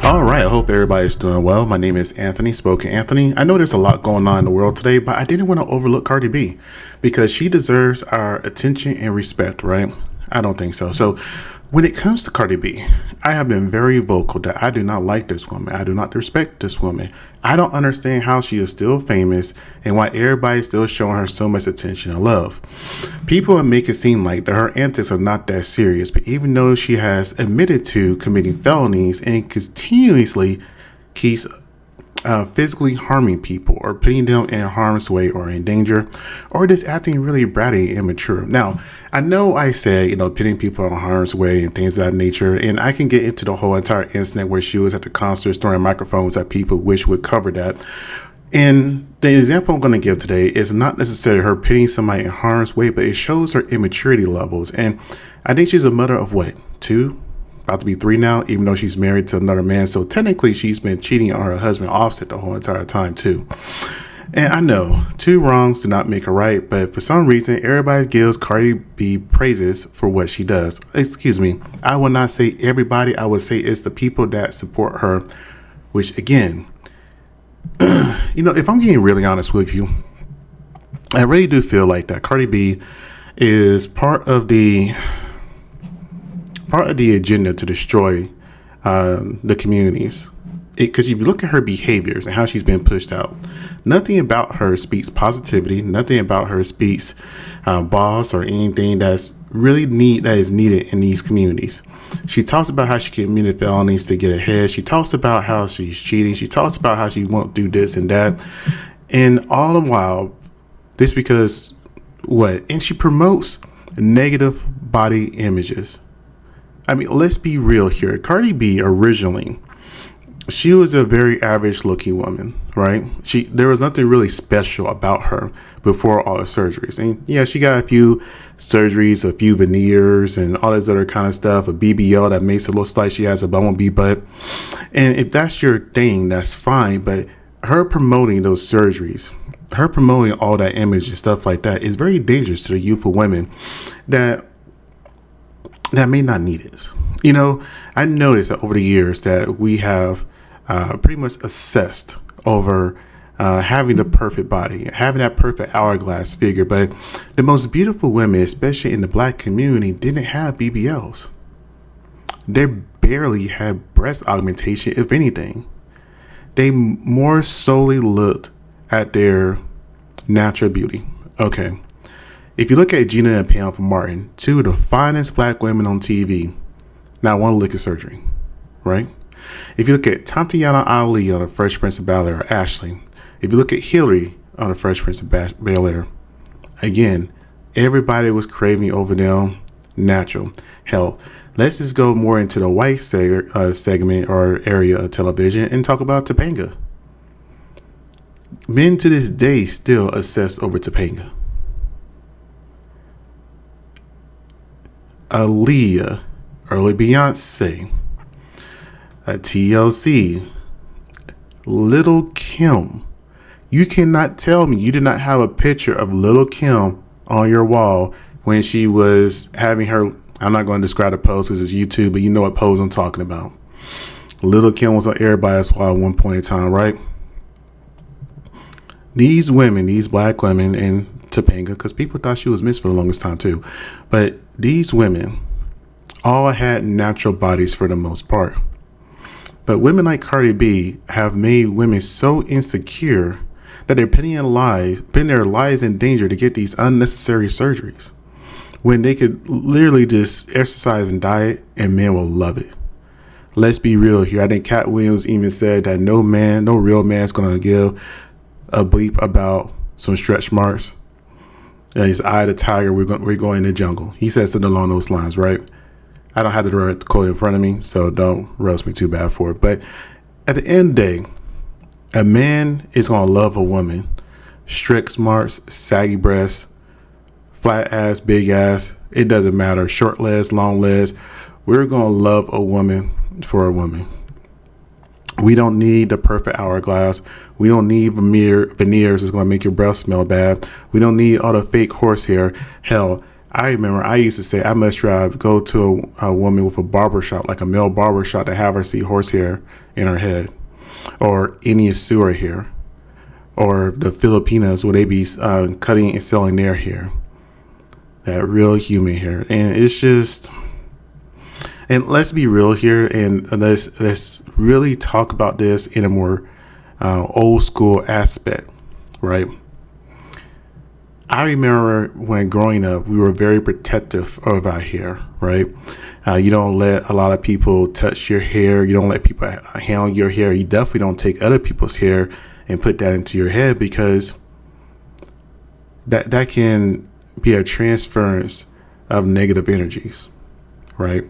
All right, I hope everybody's doing well. My name is Anthony, Spoken Anthony. I know there's a lot going on in the world today, but I didn't want to overlook Cardi B because she deserves our attention and respect, right? I don't think so. So when it comes to Cardi B, I have been very vocal that I do not like this woman. I do not respect this woman. I don't understand how she is still famous and why everybody's still showing her so much attention and love. People make it seem like that her antics are not that serious, but even though she has admitted to committing felonies and continuously keeps physically harming people or putting them in harm's way or in danger or just acting really bratty and immature. Now, I know I said, putting people in harm's way and things of that nature, and I can get into the whole entire incident where she was at the concert throwing microphones at people, which would cover that. And the example I'm going to give today is not necessarily her putting somebody in harm's way, but it shows her immaturity levels. And I think she's a mother of what, 2? About to be 3 now, even though she's married to another man. So technically she's been cheating on her husband Offset the whole entire time too. And I know 2 wrongs do not make a right, but for some reason everybody gives Cardi B praises for what she does. Excuse me, I will not say everybody. I would say it's the people that support her, which again, if I'm getting really honest with you, I really do feel like that Cardi B is part of the agenda to destroy the communities. Because if you look at her behaviors and how she's been pushed out, nothing about her speaks positivity. Nothing about her speaks boss or anything that is needed in these communities. She talks about how she committed felonies to get ahead. She talks about how she's cheating. She talks about how she won't do this and that. And all the while, this because what? And she promotes negative body images. I mean, let's be real here. Cardi B originally, she was a very average looking woman, right? There was nothing really special about her before all the surgeries. And yeah, she got a few surgeries, a few veneers and all this other kind of stuff, a BBL that makes it look like she has a bumblebee butt. And if that's your thing, that's fine. But her promoting those surgeries, her promoting all that image and stuff like that is very dangerous to the youthful women that may not need it. I noticed that over the years that we have pretty much assessed over having the perfect body, having that perfect hourglass figure. But the most beautiful women, especially in the Black community, didn't have BBLs. They barely had breast augmentation, if anything. They more solely looked at their natural beauty. Okay. If you look at Gina and Pam from Martin, 2 of the finest Black women on TV, not one lick of surgery, right? If you look at Tatiana Ali on The Fresh Prince of Bel-Air, Ashley. If you look at Hillary on The Fresh Prince of Bel-Air, again, everybody was craving over them natural. Hell, let's just go more into the white segment or area of television and talk about Topanga. Men to this day still obsess over Topanga. Aaliyah, early Beyonce, TLC, Little Kim. You cannot tell me you did not have a picture of Little Kim on your wall when she was having her, I'm not going to describe the pose because it's YouTube, but you know what pose I'm talking about. Little Kim was on everybody's wall at one point in time, right? These women, these Black women, and Topanga, because people thought she was missed for the longest time too. But these women all had natural bodies for the most part. But women like Cardi B have made women so insecure that they're putting their lives in danger to get these unnecessary surgeries when they could literally just exercise and diet and men will love it. Let's be real here. I think Cat Williams even said that no real man's going to give a bleep about some stretch marks. He's eye of the tiger. We're going in the jungle. He said something along those lines, right? I don't have the direct quote in front of me, so don't roast me too bad for it. But at the end of the day, a man is going to love a woman. Stretch marks, saggy breasts, flat ass, big ass. It doesn't matter. Short legs, long legs. We're going to love a woman for a woman. We don't need the perfect hourglass. We don't need veneers that's going to make your breath smell bad. We don't need all the fake horsehair. Hell, I remember I used to say I must rather go to a woman with a barber shop, like a male barber shop, to have her see horsehair in her head, or Indian sewer hair, or the Filipinos where they be cutting and selling their hair, that real human hair. And it's just, and let's be real here, and let's really talk about this in a more old school aspect, right? I remember when growing up, we were very protective of our hair, right? You don't let a lot of people touch your hair. You don't let people handle your hair. You definitely don't take other people's hair and put that into your head, because that can be a transference of negative energies, right?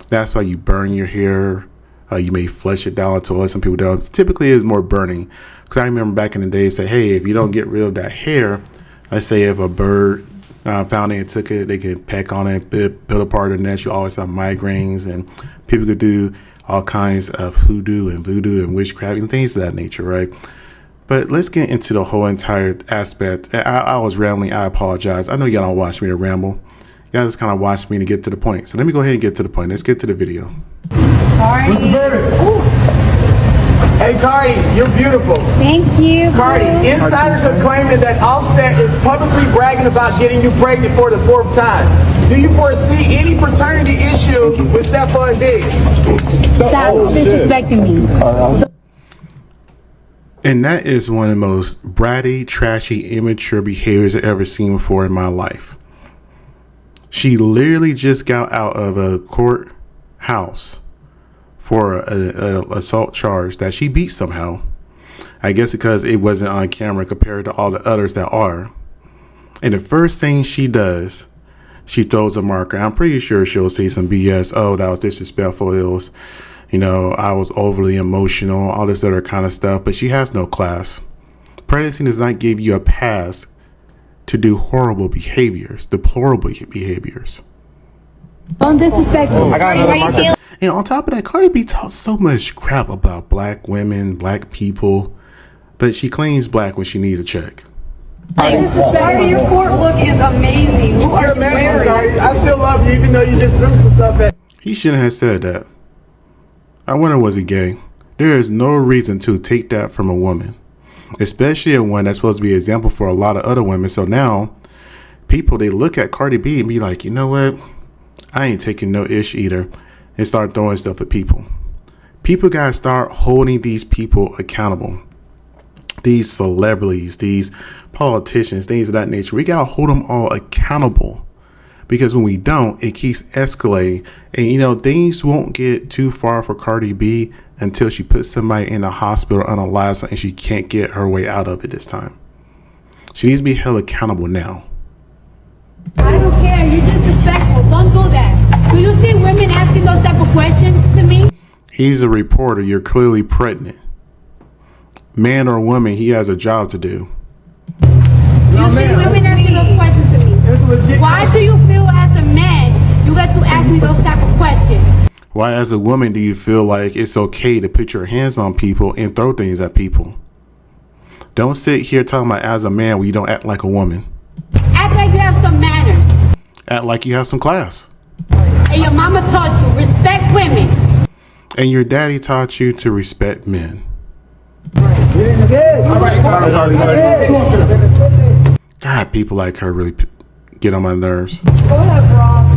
That's why you burn your hair. You may flush it down to some people don't. Typically, it's more burning. Because I remember back in the day, say, hey, if you don't get rid of that hair, let's say if a bird found it and took it, they could peck on it, build apart the nest. You always have migraines, and people could do all kinds of hoodoo and voodoo and witchcraft and things of that nature, right? But let's get into the whole entire aspect. I was rambling. I apologize. I know y'all don't watch me to ramble. Y'all just kind of watch me to get to the point. So let me go ahead and get to the point. Let's get to the video. Cardi. Hey Cardi, you're beautiful. Thank you. Cardi, insiders are claiming that Offset is publicly bragging about getting you pregnant for the 4th time. Do you foresee any paternity issues with Stephon Diggs? Stop disrespecting me. And that is one of the most bratty, trashy, immature behaviors I've ever seen before in my life. She literally just got out of a courthouse for an assault charge that she beat somehow. I guess because it wasn't on camera compared to all the others that are. And the first thing she does, she throws a marker. I'm pretty sure she'll say some BS. Oh, that was disrespectful. It was, I was overly emotional, all this other kind of stuff. But she has no class. Pregnancy does not give you a pass to do horrible behaviors, deplorable behaviors. Don't disrespect me. I got another marker. And on top of that, Cardi B talks so much crap about black women, black people, but she claims black when she needs a check. Cardi, your court look is amazing. Who are you wearing? Cardi. I still love you, even though you just threw some stuff at. He shouldn't have said that. I wonder, was he gay? There is no reason to take that from a woman, especially a one that's supposed to be an example for a lot of other women. So now people, they look at Cardi B and be like, you know what? I ain't taking no ish either, and start throwing stuff at people. People got to start holding these people accountable. These celebrities, these politicians, things of that nature. We got to hold them all accountable, because when we don't, it keeps escalating. And, things won't get too far for Cardi B until she puts somebody in a hospital unalive and she can't get her way out of it this time. She needs to be held accountable now. I don't care. You're disrespectful. Don't do that. Do you see women asking those type of questions to me? He's a reporter. You're clearly pregnant. Man or woman, he has a job to do. You see women asking those questions to me? It's legit. Why do you feel as a man you got to ask me those type of questions? Why, as a woman, do you feel like it's okay to put your hands on people and throw things at people? Don't sit here talking about as a man when you don't act like a woman. Act like you have some manners. Act like you have some class. And your mama taught you respect women. And your daddy taught you to respect men. God, people like her really get on my nerves. Go ahead, bro.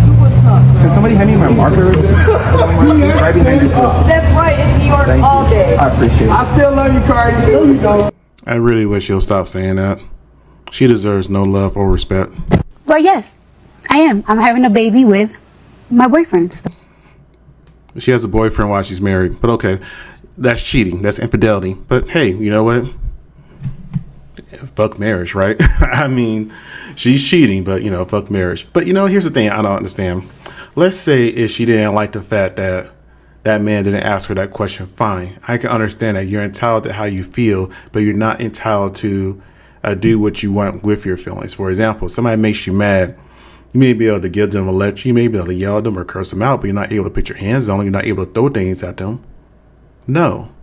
Do what's up, bro. Can somebody hand me my marker? Right behind you. That's right. It's New York all day. I appreciate it. I still love you, Cardi. I really wish she'll stop saying that. She deserves no love or respect. Well, yes, I am. I'm having a baby with my boyfriend. She has a boyfriend while she's married. But okay, that's cheating. That's infidelity. But hey, you know what? Fuck marriage, right? I mean, she's cheating, but fuck marriage. But here's the thing I don't understand. Let's say if she didn't like the fact that that man didn't ask her that question, fine. I can understand that you're entitled to how you feel, but you're not entitled to do what you want with your feelings. For example, somebody makes you mad. You may be able to give them a lecture. You may be able to yell at them or curse them out, but you're not able to put your hands on them. You're not able to throw things at them. No.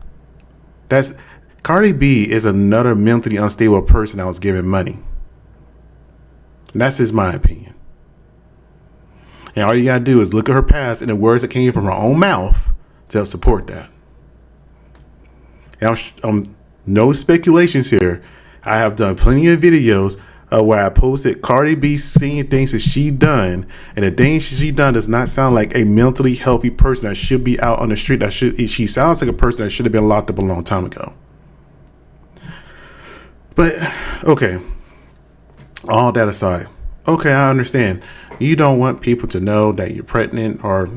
Cardi B is another mentally unstable person that was giving money. And that's just my opinion. And all you gotta do is look at her past and the words that came from her own mouth to help support that. And no speculations here. I have done plenty of videos where I posted Cardi B seeing things that she done, and the things she done does not sound like a mentally healthy person that should be out on the street. She sounds like a person that should have been locked up a long time ago. But okay, all that aside, okay, I understand. You don't want people to know that you're pregnant, or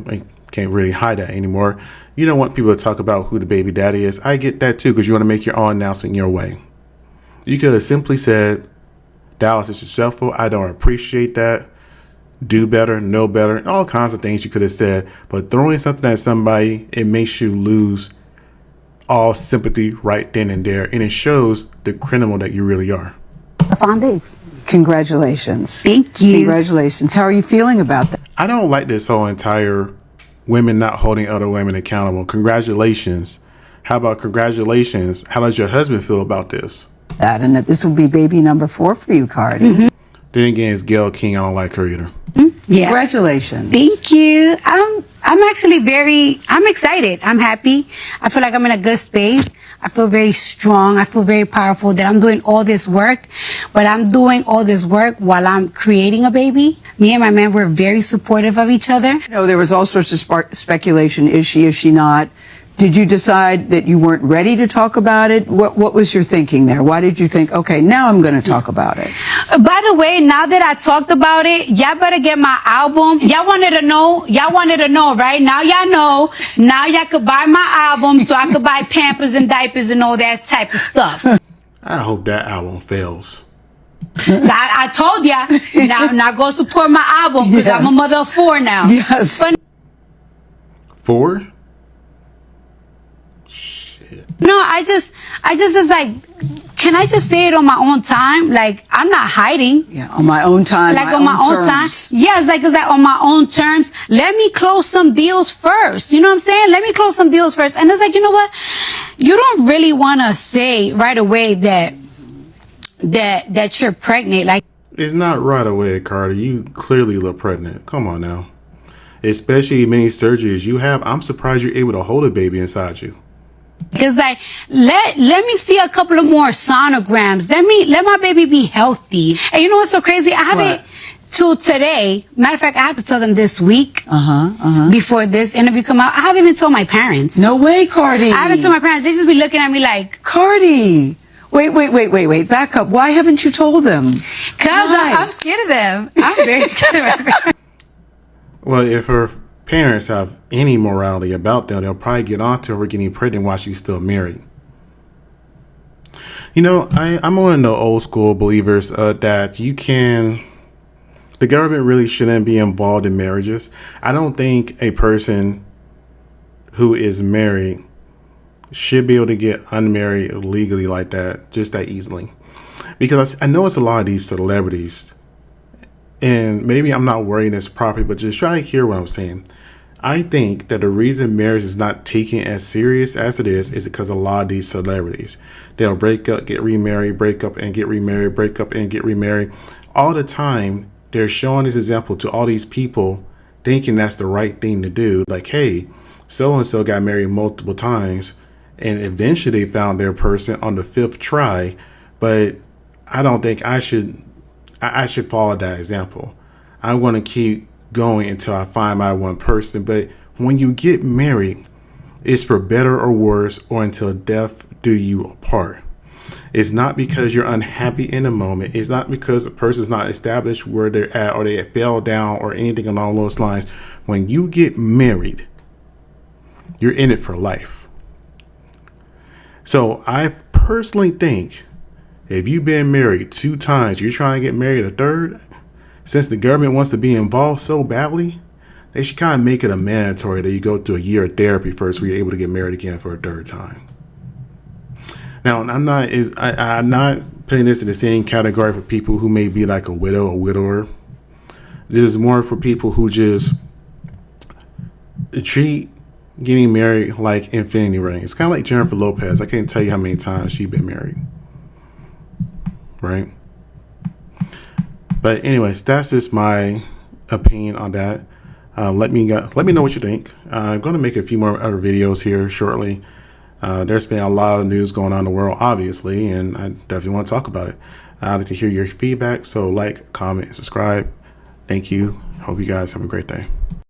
can't really hide that anymore. You don't want people to talk about who the baby daddy is. I get that too, because you want to make your own announcement your way. You could have simply said, that was disrespectful. I don't appreciate that. Do better, know better, and all kinds of things you could have said. But throwing something at somebody, it makes you lose all sympathy right then and there. And it shows the criminal that you really are. I found it. Congratulations. Thank you. Congratulations. How are you feeling about that? I don't like this whole entire women not holding other women accountable. Congratulations. How about congratulations? How does your husband feel about this? And that this will be baby number 4 for you, Cardi. Mm-hmm. Then again, it's Gail King. I don't like her either. Yeah. Congratulations. Thank you. I'm actually I'm excited. I'm happy. I feel like I'm in a good space. I feel very strong. I feel very powerful that I'm doing all this work, but I'm doing all this work while I'm creating a baby. Me and my man were very supportive of each other. You know, there was all sorts of speculation. Is she not? Did you decide that you weren't ready to talk about it? What was your thinking there? Why did you think, okay, now I'm going to talk about it? By the way, now that I talked about it, y'all better get my album. Y'all wanted to know, right? Now y'all know. Now y'all could buy my album so I could buy Pampers and diapers and all that type of stuff. I hope that album fails. I told ya. Now go support my album because I'm a mother of 4 now. Yes. But 4? no, I just was like, can I just say it on my own time? Like, I'm not hiding. Yeah, on my own time. Like on my own time. Yeah, it's like on my own terms. Let me close some deals first. You know what I'm saying? Let me close some deals first. And it's like, you know what? You don't really want to say right away that you're pregnant. Like, It's not right away, Cardi. You clearly look pregnant. Come on now. Especially many surgeries you have. I'm surprised you're able to hold a baby inside you. because like, let me see a couple of more sonograms. Let my baby be healthy. And you know what's so crazy? I haven't till today. Matter of fact, I have to tell them this week. Before this interview come out, I haven't even told my parents. No way, Cardi. I haven't told my parents. They just be looking at me like, Cardi. Wait. Back up. Why haven't you told them? because I'm scared of them. I'm very scared of my parents. Well, if her parents have any morality about them, they'll probably get onto her getting pregnant while she's still married. You know, I'm one of the old school believers that the government really shouldn't be involved in marriages. I don't think a person who is married should be able to get unmarried legally like that, just that easily. Because I know it's a lot of these celebrities, and maybe I'm not wording this properly, but just try to hear what I'm saying. I think that the reason marriage is not taken as serious as it is because a lot of these celebrities, they'll break up, get remarried, break up and get remarried, break up and get remarried. All the time, they're showing this example to all these people thinking that's the right thing to do. Like, hey, so-and-so got married multiple times, and eventually they found their person on the 5th try. But I don't think I should follow that example. I want to keep going until I find my one person. But when you get married, it's for better or worse, or until death do you apart. It's not because you're unhappy in the moment. It's not because the person's not established where they're at, or they fell down, or anything along those lines. When you get married, you're in it for life. So I personally think if you've been married 2 times, you're trying to get married a 3rd, since the government wants to be involved so badly, they should kind of make it a mandatory that you go through a year of therapy first where you're able to get married again for a 3rd time. Now, I'm not putting this in the same category for people who may be like a widow or widower. This is more for people who just treat getting married like infinity rings. It's kind of like Jennifer Lopez. I can't tell you how many times she's been married. Right? But anyways, that's just my opinion on that. Let me know what you think. I'm going to make a few more other videos here shortly. There's been a lot of news going on in the world, obviously, and I definitely want to talk about it. I'd like to hear your feedback, so like, comment, and subscribe. Thank you. Hope you guys have a great day.